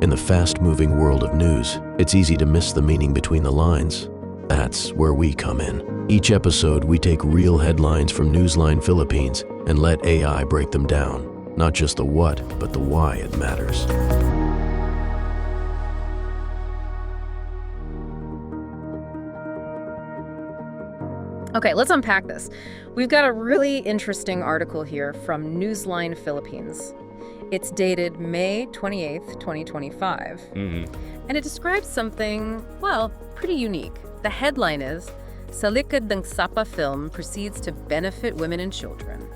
In the fast-moving world of news, it's easy to miss the meaning between the lines. That's where we come in. Each episode, we take real headlines from Newsline Philippines and let AI break them down. Not just the what, but the why it matters. Okay, let's unpack this. We've got a really interesting article here from Newsline Philippines. It's dated May 28th, 2025. And it describes something, well, pretty unique. The headline is, "Sa likod ng Tsapa film proceeds to benefit women and children."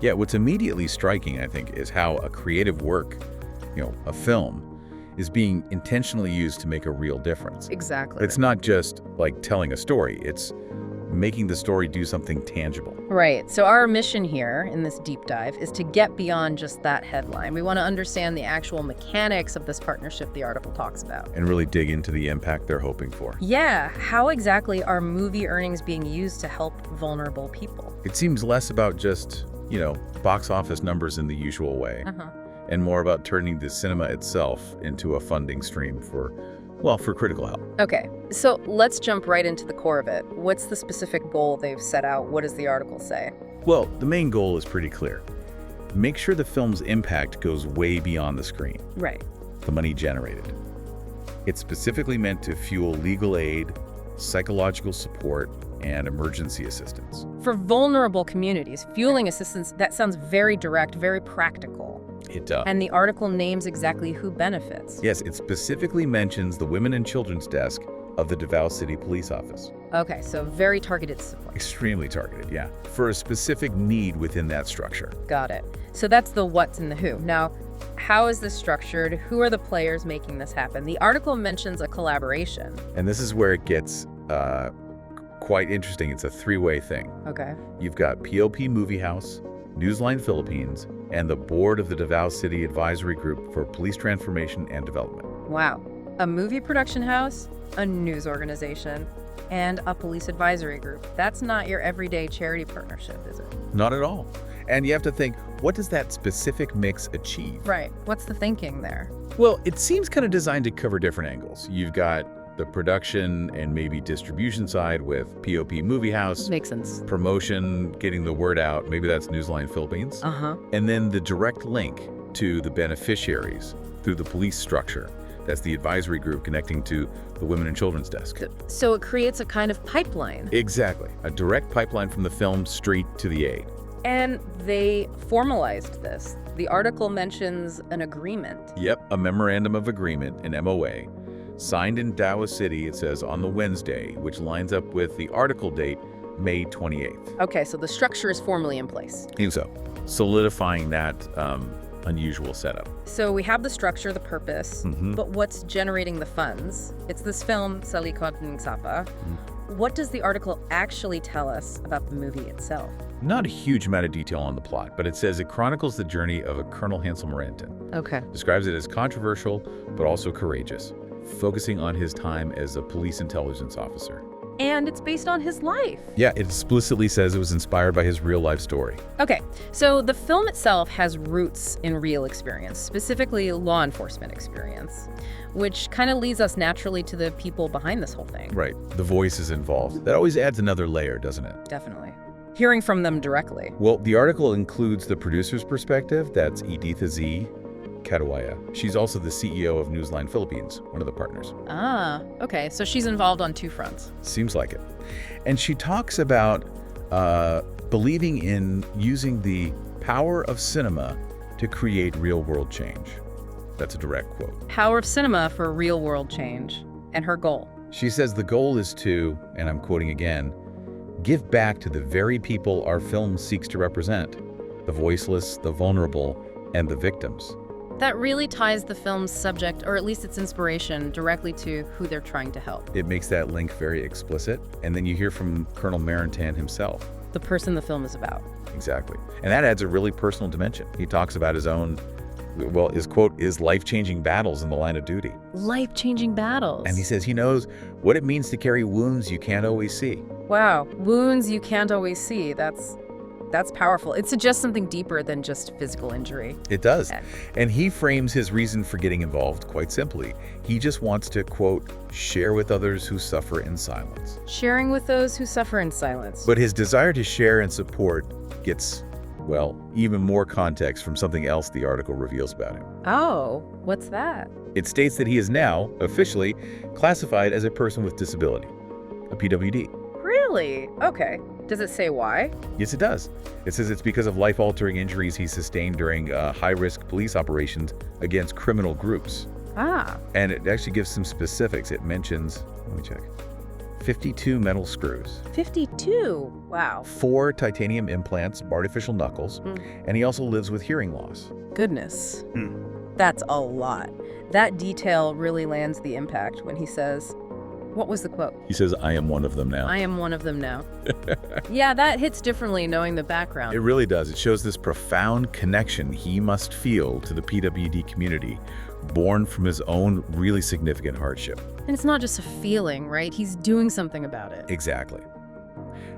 Yeah, what's immediately striking, I think, is how a creative work, a film, is being intentionally used to make a real difference. Exactly. It's not just like telling a story, it's making the story do something tangible. Right. So our mission here in this deep dive is to get beyond just that headline. We want to understand the actual mechanics of this partnership the article talks about. And really dig into the impact they're hoping for. Yeah. How exactly are movie earnings being used to help vulnerable people? It seems less about just, box office numbers in the usual way, and more about turning the cinema itself into a funding stream for critical help. Okay, so let's jump right into the core of it. What's the specific goal they've set out? What does the article say? Well, the main goal is pretty clear. Make sure the film's impact goes way beyond the screen. Right. The money generated. It's specifically meant to fuel legal aid, psychological support, and emergency assistance. For vulnerable communities, fueling assistance, that sounds very direct, very practical. It does. And the article names exactly who benefits. Yes, it specifically mentions the Women and Children's Desk of the Davao City Police Office. Okay, so very targeted support. Extremely targeted, yeah. For a specific need within that structure. Got it. So that's the what's and the who. Now, how is this structured? Who are the players making this happen? The article mentions a collaboration. And this is where it gets quite interesting. It's a three-way thing. Okay. You've got POP Moviehouse, Newsline Philippines, and the board of the Davao City Advisory Group for Police Transformation and Development. Wow. A movie production house, a news organization, and a police advisory group. That's not your everyday charity partnership, is it? Not at all. And you have to think, what does that specific mix achieve? Right. What's the thinking there? Well, it seems kind of designed to cover different angles. You've got the production and maybe distribution side with POP Moviehouse. Makes sense. Promotion, getting the word out. Maybe that's Newsline Philippines. And then the direct link to the beneficiaries through the police structure. That's the advisory group connecting to the Women and Children's Desk. So it creates a kind of pipeline. Exactly. A direct pipeline from the film straight to the aid. And they formalized this. The article mentions an agreement. Yep, a memorandum of agreement, an MOA, signed in Davao City, it says, on the Wednesday, which lines up with the article date, May 28th. Okay, so the structure is formally in place. I think so. Solidifying that unusual setup. So we have the structure, the purpose, but what's generating the funds? It's this film, Sa likod ng Tsapa. What does the article actually tell us about the movie itself? Not a huge amount of detail on the plot, but it says it chronicles the journey of a Colonel Hansel Marantan. Okay. Describes it as controversial, but also courageous, focusing on his time as a police intelligence officer. And it's based on his life. Yeah, it explicitly says it was inspired by his real-life story. Okay, so the film itself has roots in real experience, specifically law enforcement experience, which kind of leads us naturally to the people behind this whole thing. Right, the voices involved. That always adds another layer, doesn't it? Definitely. Hearing from them directly. Well, the article includes the producer's perspective. That's Editha Z. Kaduaya. She's also the CEO of Newsline Philippines, one of the partners. Ah, okay. So she's involved on two fronts. Seems like it. And she talks about believing in using the power of cinema to create real-world change. That's a direct quote. Power of cinema for real-world change. And her goal. She says the goal is to, and I'm quoting again, give back to the very people our film seeks to represent, the voiceless, the vulnerable, and the victims. That really ties the film's subject, or at least its inspiration, directly to who they're trying to help. It makes that link very explicit, and then you hear from Colonel Marantan himself. The person the film is about. Exactly. And that adds a really personal dimension. He talks about his own, well, his quote is life-changing battles in the line of duty. Life-changing battles. And he says he knows what it means to carry wounds you can't always see. Wow, wounds you can't always see. That's That's powerful. It suggests something deeper than just physical injury. It does. Okay. And he frames his reason for getting involved quite simply. He just wants to, quote, share with others who suffer in silence. Sharing with those who suffer in silence. But his desire to share and support gets, well, even more context from something else the article reveals about him. Oh, what's that? It states that he is now, officially, classified as a person with disability, a PWD. Really? Okay. Does it say why? Yes, it does. It says it's because of life-altering injuries he sustained during high-risk police operations against criminal groups. Ah. And it actually gives some specifics. It mentions, let me check, 52 metal screws. 52? Wow. 4 titanium implants, artificial knuckles, and he also lives with hearing loss. Goodness. That's a lot. That detail really lands the impact when he says, what was the quote? He says, I am one of them now. I am one of them now. Yeah, that hits differently knowing the background. It really does. It shows this profound connection he must feel to the PWD community, born from his own really significant hardship. And it's not just a feeling, right? He's doing something about it. Exactly.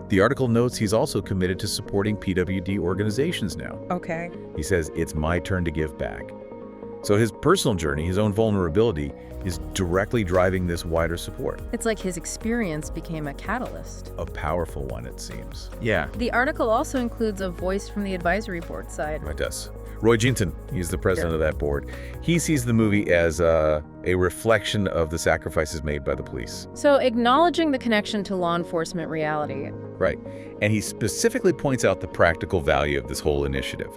The article notes he's also committed to supporting PWD organizations now. Okay. He says, it's my turn to give back. So his personal journey, his own vulnerability, is directly driving this wider support. It's like his experience became a catalyst. A powerful one, it seems. Yeah, The article also includes a voice from the advisory board side. it does. Roy Jeanson, he's the president of that board. He sees the movie as a reflection of the sacrifices made by the police. So acknowledging the connection to law enforcement reality. Right. And he specifically points out the practical value of this whole initiative.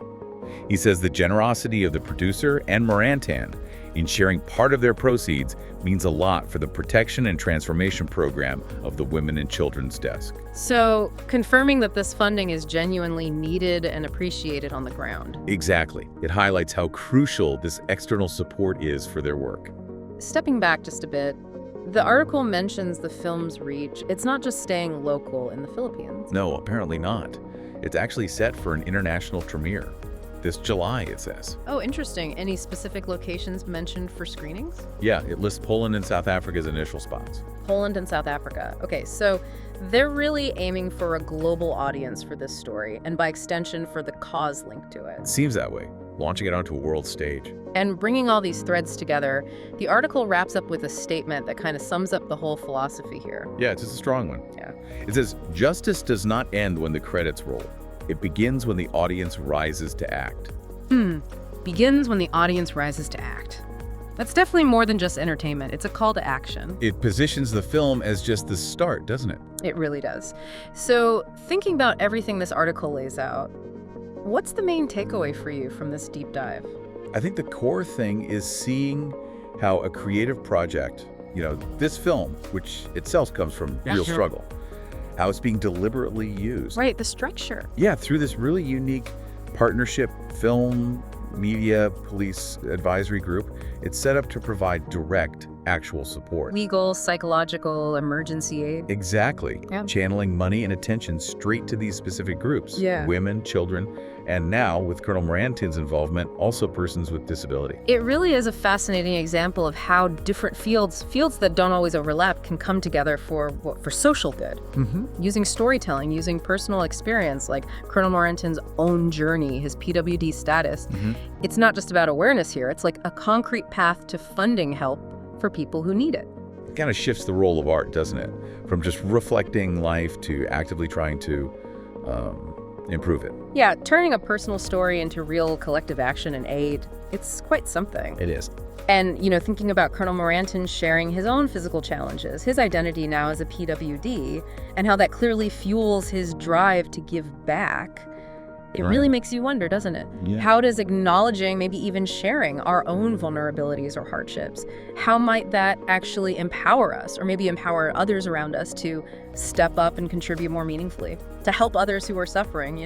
He says the generosity of the producer and Marantan in sharing part of their proceeds means a lot for the protection and transformation program of the Women and Children's Desk. So confirming that this funding is genuinely needed and appreciated on the ground. Exactly. It highlights how crucial this external support is for their work. Stepping back just a bit, the article mentions the film's reach. It's not just staying local in the Philippines. No, apparently not. It's actually set for an international premiere. This July, it says. Oh, interesting. Any specific locations mentioned for screenings? Yeah, it lists Poland and South Africa as initial spots. Poland and South Africa. Okay, so they're really aiming for a global audience for this story, and by extension for the cause linked to it. It seems that way, launching it onto a world stage. And bringing all these threads together, the article wraps up with a statement that kind of sums up the whole philosophy here. Yeah, it's just a strong one. Yeah. It says, justice does not end when the credits roll. It begins when the audience rises to act. Begins when the audience rises to act. That's definitely more than just entertainment. It's a call to action. It positions the film as just the start, doesn't it? It really does. So, thinking about everything this article lays out, what's the main takeaway for you from this deep dive? I think the core thing is seeing how a creative project, this film, which itself comes from real struggle, how it's being deliberately used. Right, the structure. Yeah, through this really unique partnership film, media, police advisory group. It's set up to provide direct, actual support. Legal, psychological, emergency aid. Exactly. Yeah. Channeling money and attention straight to these specific groups. Yeah. Women, children, and now, with Colonel Marantan's involvement, also persons with disability. It really is a fascinating example of how different fields that don't always overlap, can come together for social good. Using storytelling, using personal experience, like Colonel Marantan's own journey, his PWD status. It's not just about awareness here. It's like a concrete path to funding help for people who need it. It kind of shifts the role of art, doesn't it? From just reflecting life to actively trying to improve it. Yeah, turning a personal story into real collective action and aid, it's quite something. It is. And, thinking about Colonel Marantan sharing his own physical challenges, his identity now as a PWD, and how that clearly fuels his drive to give back, it really makes you wonder, doesn't it? Yeah. How does acknowledging, maybe even sharing our own vulnerabilities or hardships, how might that actually empower us, or maybe empower others around us to step up and contribute more meaningfully, to help others who are suffering,